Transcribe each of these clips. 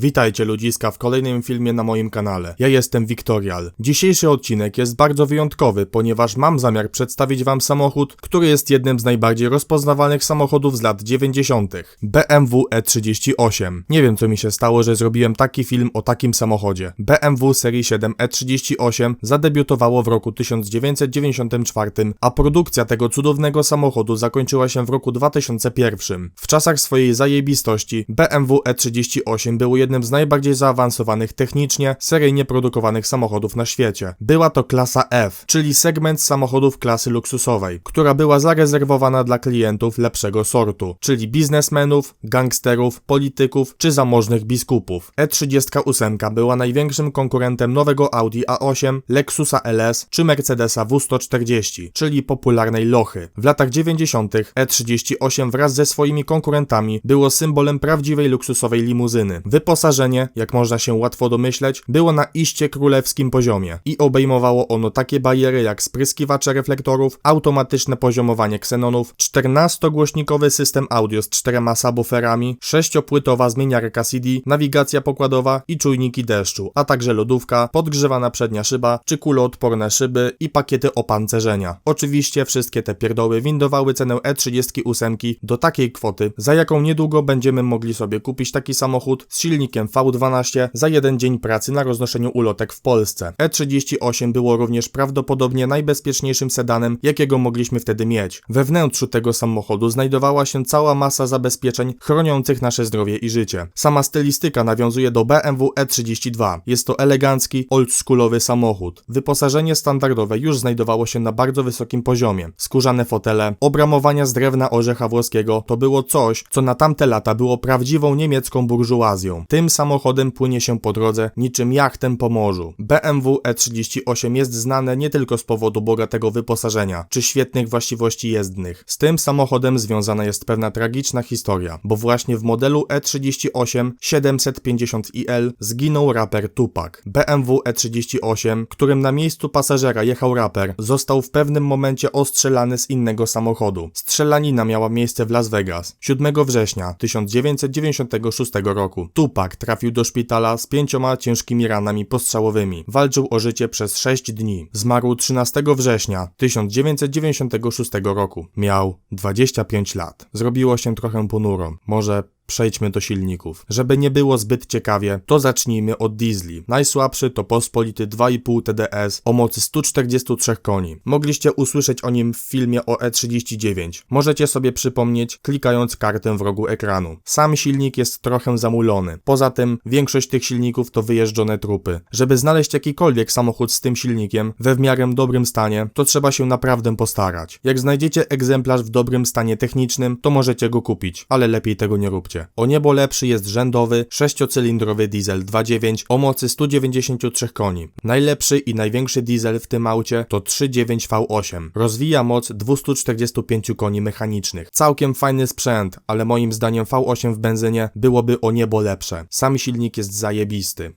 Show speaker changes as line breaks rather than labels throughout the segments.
Witajcie ludziska w kolejnym filmie na moim kanale. Ja jestem Wiktorial. Dzisiejszy odcinek jest bardzo wyjątkowy, ponieważ mam zamiar przedstawić wam samochód, który jest jednym z najbardziej rozpoznawalnych samochodów z lat 90. BMW E38. Nie wiem co mi się stało, że zrobiłem taki film o takim samochodzie. BMW serii 7 E38 zadebiutowało w roku 1994, a produkcja tego cudownego samochodu zakończyła się w roku 2001. W czasach swojej zajebistości BMW E38 było jednym z najbardziej zaawansowanych technicznie, seryjnie produkowanych samochodów na świecie. Była to klasa F, czyli segment samochodów klasy luksusowej, która była zarezerwowana dla klientów lepszego sortu, czyli biznesmenów, gangsterów, polityków czy zamożnych biskupów. E38 była największym konkurentem nowego Audi A8, Lexusa LS czy Mercedesa W140, czyli popularnej lochy. W latach 90. E38 wraz ze swoimi konkurentami było symbolem prawdziwej luksusowej limuzyny. Wyposażenie, jak można się łatwo domyśleć, było na iście królewskim poziomie i obejmowało ono takie bariery jak spryskiwacze reflektorów, automatyczne poziomowanie ksenonów, 14-głośnikowy system audio z 4 subwooferami, 6-płytowa zmieniarka CD, nawigacja pokładowa i czujniki deszczu, a także lodówka, podgrzewana przednia szyba czy kuloodporne szyby i pakiety opancerzenia. Oczywiście wszystkie te pierdoły windowały cenę E38 do takiej kwoty, za jaką niedługo będziemy mogli sobie kupić taki samochód z silnikiem V12 za jeden dzień pracy na roznoszeniu ulotek w Polsce. E38 było również prawdopodobnie najbezpieczniejszym sedanem, jakiego mogliśmy wtedy mieć. We wnętrzu tego samochodu znajdowała się cała masa zabezpieczeń chroniących nasze zdrowie i życie. Sama stylistyka nawiązuje do BMW E32. Jest to elegancki, oldschoolowy samochód. Wyposażenie standardowe już znajdowało się na bardzo wysokim poziomie. Skórzane fotele, obramowania z drewna orzecha włoskiego to było coś, co na tamte lata było prawdziwą niemiecką burżuazją. Tym samochodem płynie się po drodze niczym jachtem po morzu. BMW E38 jest znane nie tylko z powodu bogatego wyposażenia, czy świetnych właściwości jezdnych. Z tym samochodem związana jest pewna tragiczna historia, bo właśnie w modelu E38 750iL zginął raper Tupac. BMW E38, którym na miejscu pasażera jechał raper, został w pewnym momencie ostrzelany z innego samochodu. Strzelanina miała miejsce w Las Vegas 7 września 1996 roku. Tupac trafił do szpitala z 5 ciężkimi ranami postrzałowymi. Walczył o życie przez 6 dni. Zmarł 13 września 1996 roku. Miał 25 lat. Zrobiło się trochę ponuro. Może przejdźmy do silników. Żeby nie było zbyt ciekawie, to zacznijmy od diesli. Najsłabszy to pospolity 2,5 TDS o mocy 143 koni. Mogliście usłyszeć o nim w filmie o E39. Możecie sobie przypomnieć, klikając kartę w rogu ekranu. Sam silnik jest trochę zamulony. Poza tym większość tych silników to wyjeżdżone trupy. Żeby znaleźć jakikolwiek samochód z tym silnikiem we w miarę dobrym stanie, to trzeba się naprawdę postarać. Jak znajdziecie egzemplarz w dobrym stanie technicznym, to możecie go kupić, ale lepiej tego nie róbcie. O niebo lepszy jest rzędowy, 6-cylindrowy diesel 2.9 o mocy 193 koni. Najlepszy i największy diesel w tym aucie to 3.9 V8. Rozwija moc 245 koni mechanicznych. Całkiem fajny sprzęt, ale moim zdaniem V8 w benzynie byłoby o niebo lepsze. Sam silnik jest zajebisty.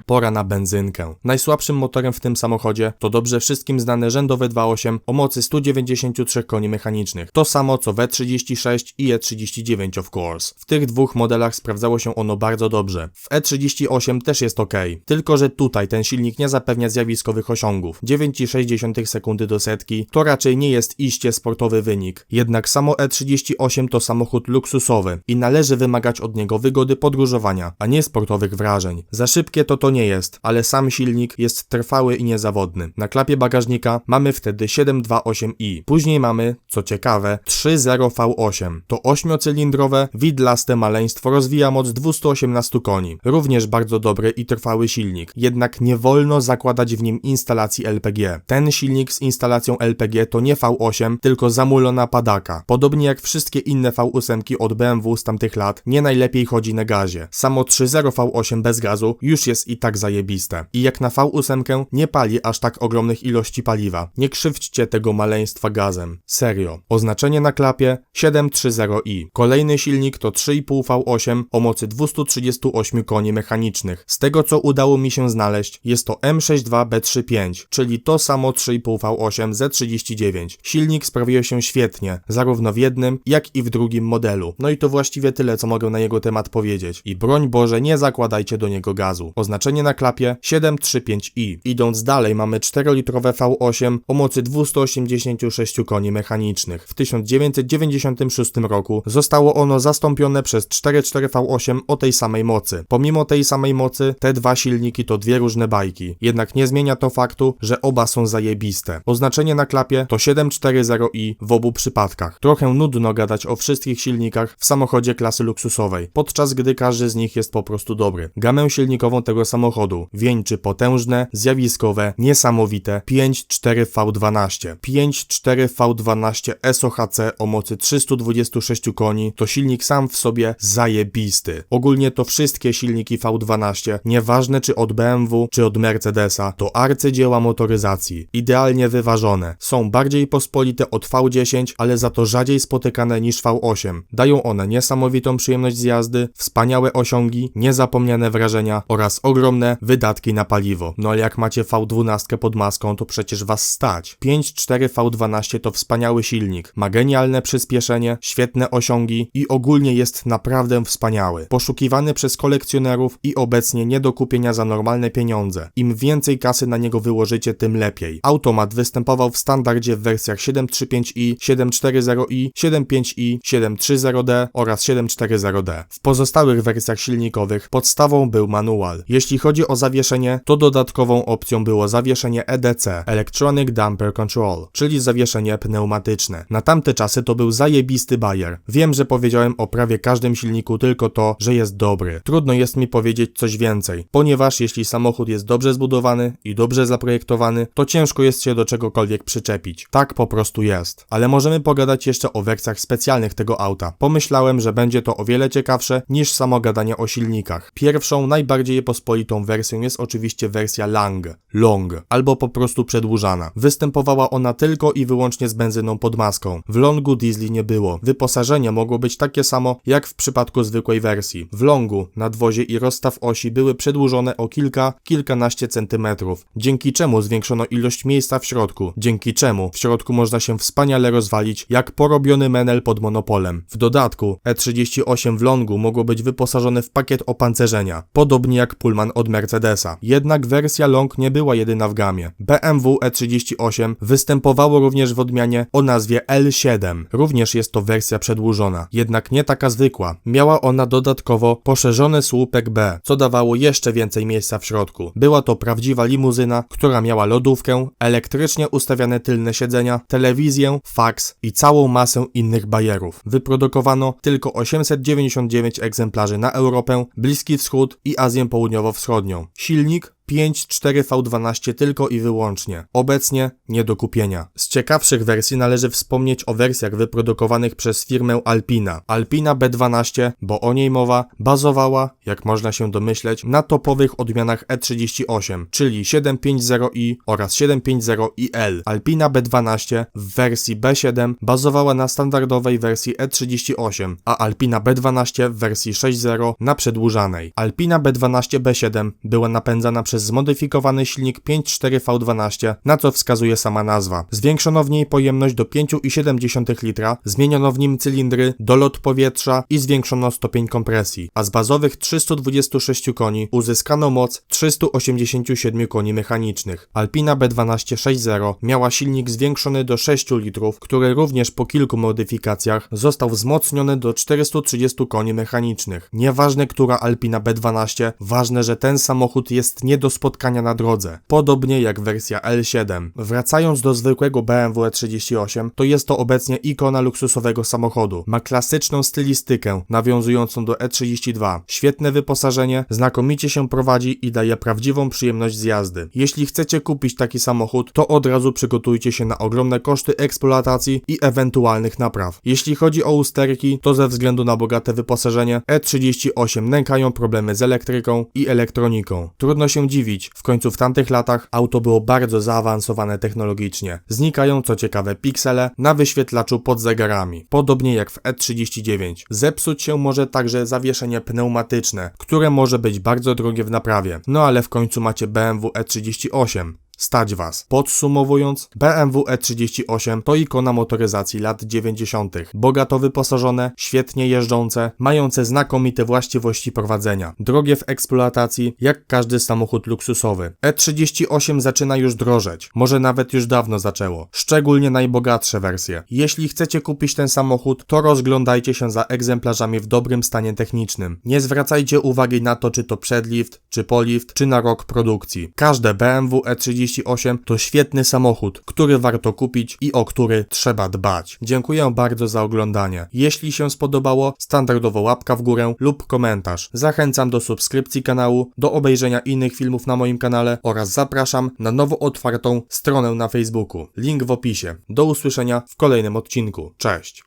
Pora na benzynkę. Najsłabszym motorem w tym samochodzie to dobrze wszystkim znane rzędowe 2.8 o mocy 193 koni mechanicznych. To samo co w E36 i E39 of course. W tych dwóch modelach sprawdzało się ono bardzo dobrze. W E38 też jest ok, tylko że tutaj ten silnik nie zapewnia zjawiskowych osiągów. 9,6 sekundy do setki to raczej nie jest iście sportowy wynik. Jednak samo E38 to samochód luksusowy i należy wymagać od niego wygody podróżowania, a nie sportowych wrażeń. Za szybkie to nie jest, ale sam silnik jest trwały i niezawodny. Na klapie bagażnika mamy wtedy 728i. Później mamy, co ciekawe, 3.0 V8. To 8-cylindrowe, widlaste maleństwo rozwija moc 218 koni. Również bardzo dobry i trwały silnik. Jednak nie wolno zakładać w nim instalacji LPG. Ten silnik z instalacją LPG to nie V8, tylko zamulona padaka. Podobnie jak wszystkie inne V8 od BMW z tamtych lat, nie najlepiej chodzi na gazie. Samo 3.0 V8 bez gazu już jest i tak zajebiste. I jak na V8 nie pali aż tak ogromnych ilości paliwa. Nie krzywdźcie tego maleństwa gazem. Serio. Oznaczenie na klapie 730i. Kolejny silnik to 3,5 V8 o mocy 238 koni mechanicznych. Z tego co udało mi się znaleźć, jest to M62B35, czyli to samo 3,5 V8 Z39. Silnik sprawuje się świetnie, zarówno w jednym, jak i w drugim modelu. No i to właściwie tyle, co mogę na jego temat powiedzieć. I broń Boże, nie zakładajcie do niego gazu. Oznaczenie na klapie 735i. Idąc dalej, mamy 4-litrowe V8 o mocy 286 koni mechanicznych. W 1996 roku zostało ono zastąpione przez 4.4 V8 o tej samej mocy. Pomimo tej samej mocy, te dwa silniki to dwie różne bajki. Jednak nie zmienia to faktu, że oba są zajebiste. Oznaczenie na klapie to 740i w obu przypadkach. Trochę nudno gadać o wszystkich silnikach w samochodzie klasy luksusowej, podczas gdy każdy z nich jest po prostu dobry. Gamę silnikową tego samochodu wieńczy potężne, zjawiskowe, niesamowite 5.4 V12. 5.4 V12 SOHC o mocy 326 koni to silnik sam w sobie zajebisty. Ogólnie to wszystkie silniki V12, nieważne czy od BMW, czy od Mercedesa, to arcydzieła motoryzacji. Idealnie wyważone. Są bardziej pospolite od V10, ale za to rzadziej spotykane niż V8. Dają one niesamowitą przyjemność z jazdy, wspaniałe osiągi, niezapomniane wrażenia oraz ogromne wydatki na paliwo. No ale jak macie V12 pod maską, to przecież was stać. 5.4 V12 to wspaniały silnik. Ma genialne przyspieszenie, świetne osiągi i ogólnie jest naprawdę wspaniały. Poszukiwany przez kolekcjonerów i obecnie nie do kupienia za normalne pieniądze. Im więcej kasy na niego wyłożycie, tym lepiej. Automat występował w standardzie w wersjach 735i, 740i, 75i, 730D oraz 740D. W pozostałych wersjach silnikowych podstawą był manual. Jeśli chodzi o zawieszenie, to dodatkową opcją było zawieszenie EDC, Electronic Damper Control, czyli zawieszenie pneumatyczne. Na tamte czasy to był zajebisty bajer. Wiem, że powiedziałem o prawie każdym silniku tylko to, że jest dobry. Trudno jest mi powiedzieć coś więcej, ponieważ jeśli samochód jest dobrze zbudowany i dobrze zaprojektowany, to ciężko jest się do czegokolwiek przyczepić. Tak po prostu jest. Ale możemy pogadać jeszcze o wersjach specjalnych tego auta. Pomyślałem, że będzie to o wiele ciekawsze niż samo gadanie o silnikach. Pierwszą, najbardziej pospolitą wersją jest oczywiście wersja Long, albo po prostu przedłużana. Występowała ona tylko i wyłącznie z benzyną pod maską. W Longu diesli nie było. Wyposażenie mogło być takie samo jak w przypadku zwykłej wersji. W Longu nadwozie i rozstaw osi były przedłużone o kilkanaście centymetrów, dzięki czemu zwiększono ilość miejsca w środku, dzięki czemu w środku można się wspaniale rozwalić jak porobiony menel pod monopolem. W dodatku E38 w Longu mogło być wyposażone w pakiet opancerzenia, podobnie jak Pullman od Mercedesa. Jednak wersja Long nie była jedyna w gamie. BMW E38 występowało również w odmianie o nazwie L7. Również jest to wersja przedłużona, jednak nie taka zwykła. Miała ona dodatkowo poszerzony słupek B, co dawało jeszcze więcej miejsca w środku. Była to prawdziwa limuzyna, która miała lodówkę, elektrycznie ustawiane tylne siedzenia, telewizję, faks i całą masę innych bajerów. Wyprodukowano tylko 899 egzemplarzy na Europę, Bliski Wschód i Azję Południowo-Wschodnią. Silnik 5.4 V12 tylko i wyłącznie. Obecnie nie do kupienia. Z ciekawszych wersji należy wspomnieć o wersjach wyprodukowanych przez firmę Alpina. Alpina B12, bo o niej mowa, bazowała, jak można się domyśleć, na topowych odmianach E38, czyli 750i oraz 750iL. Alpina B12 w wersji B7 bazowała na standardowej wersji E38, a Alpina B12 w wersji 6.0 na przedłużanej. Alpina B12 B7 była napędzana przez zmodyfikowany silnik 5.4 V12, na co wskazuje sama nazwa. Zwiększono w niej pojemność do 5,7 litra, zmieniono w nim cylindry, dolot powietrza i zwiększono stopień kompresji, a z bazowych 326 koni uzyskano moc 387 koni mechanicznych. Alpina B12 6.0 miała silnik zwiększony do 6 litrów, który również po kilku modyfikacjach został wzmocniony do 430 koni mechanicznych. Nieważne która Alpina B12, ważne, że ten samochód jest nie do do spotkania na drodze, podobnie jak wersja L7. Wracając do zwykłego BMW E38, to jest to obecnie ikona luksusowego samochodu. Ma klasyczną stylistykę, nawiązującą do E32. Świetne wyposażenie, znakomicie się prowadzi i daje prawdziwą przyjemność z jazdy. Jeśli chcecie kupić taki samochód, to od razu przygotujcie się na ogromne koszty eksploatacji i ewentualnych napraw. Jeśli chodzi o usterki, to ze względu na bogate wyposażenie E38 nękają problemy z elektryką i elektroniką. Trudno się dziwić, w końcu w tamtych latach auto było bardzo zaawansowane technologicznie. Znikają co ciekawe piksele na wyświetlaczu pod zegarami, podobnie jak w E39. Zepsuć się może także zawieszenie pneumatyczne, które może być bardzo drogie w naprawie. No ale w końcu macie BMW E38. Stać was. Podsumowując, BMW E38 to ikona motoryzacji lat 90. Bogato wyposażone, świetnie jeżdżące, mające znakomite właściwości prowadzenia. Drogie w eksploatacji, jak każdy samochód luksusowy. E38 zaczyna już drożeć, może nawet już dawno zaczęło. Szczególnie najbogatsze wersje. Jeśli chcecie kupić ten samochód, to rozglądajcie się za egzemplarzami w dobrym stanie technicznym. Nie zwracajcie uwagi na to, czy to przedlift, czy polift, czy na rok produkcji. Każde BMW E38 to świetny samochód, który warto kupić i o który trzeba dbać. Dziękuję bardzo za oglądanie. Jeśli się spodobało, standardowo łapka w górę lub komentarz. Zachęcam do subskrypcji kanału, do obejrzenia innych filmów na moim kanale oraz zapraszam na nowo otwartą stronę na Facebooku. Link w opisie. Do usłyszenia w kolejnym odcinku. Cześć!